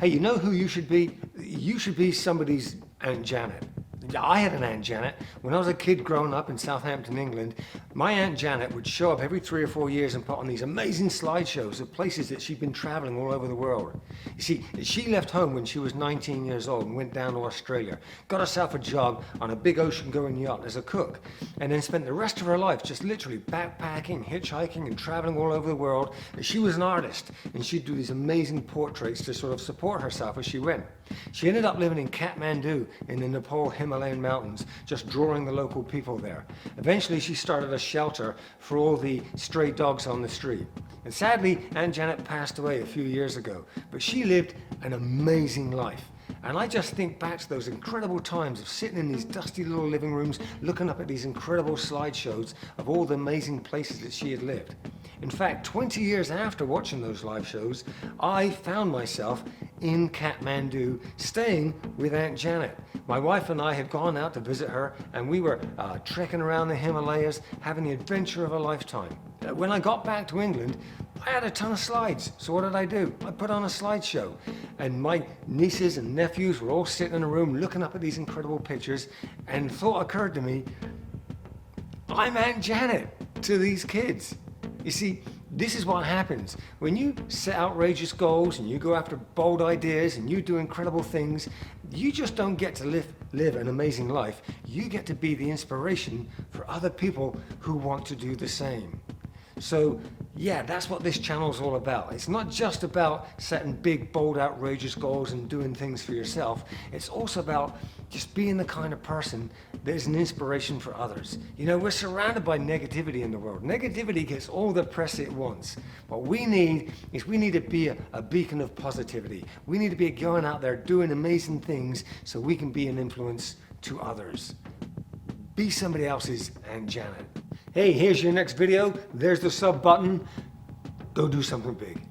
Hey, you know who you should be? You should be somebody's Aunt Janet. I had an Aunt Janet. When I was a kid growing up in Southampton, England, my Aunt Janet would show up every 3 or 4 years and put on these amazing slideshows of places that she'd been traveling all over the world. You see, she left home when she was 19 years old and went down to Australia, got herself a job on a big ocean-going yacht as a cook, and then spent the rest of her life just literally backpacking, hitchhiking, and traveling all over the world. She was an artist, and she'd do these amazing portraits to sort of support herself as she went. She ended up living in Kathmandu in the Nepal Himalayan mountains, just drawing the local people there. Eventually she started a shelter for all the stray dogs on the street. And sadly, Aunt Janet passed away a few years ago, but she lived an amazing life. And I just think back to those incredible times of sitting in these dusty little living rooms, looking up at these incredible slideshows of all the amazing places that she had lived. In fact, 20 years after watching those live shows, I found myself in Kathmandu, staying with Aunt Janet. My wife and I had gone out to visit her, and we were trekking around the Himalayas, having the adventure of a lifetime. When I got back to England, I had a ton of slides. So what did I do? I put on a slideshow, and my nieces and nephews were all sitting in a room looking up at these incredible pictures, and the thought occurred to me, I'm Aunt Janet to these kids. You see, this is what happens when you set outrageous goals and you go after bold ideas and you do incredible things. You just don't get to live an amazing life. You get to be the inspiration for other people who want to do the same. So yeah, that's what this channel is all about. It's not just about setting big, bold, outrageous goals and doing things for yourself. It's also about just being the kind of person that is an inspiration for others. You know, we're surrounded by negativity in the world. Negativity gets all the press it wants. What we need to be a beacon of positivity. We need to be going out there doing amazing things so we can be an influence to others. Be somebody else's Aunt Janet. Hey, here's your next video. There's the sub button. Go do something big.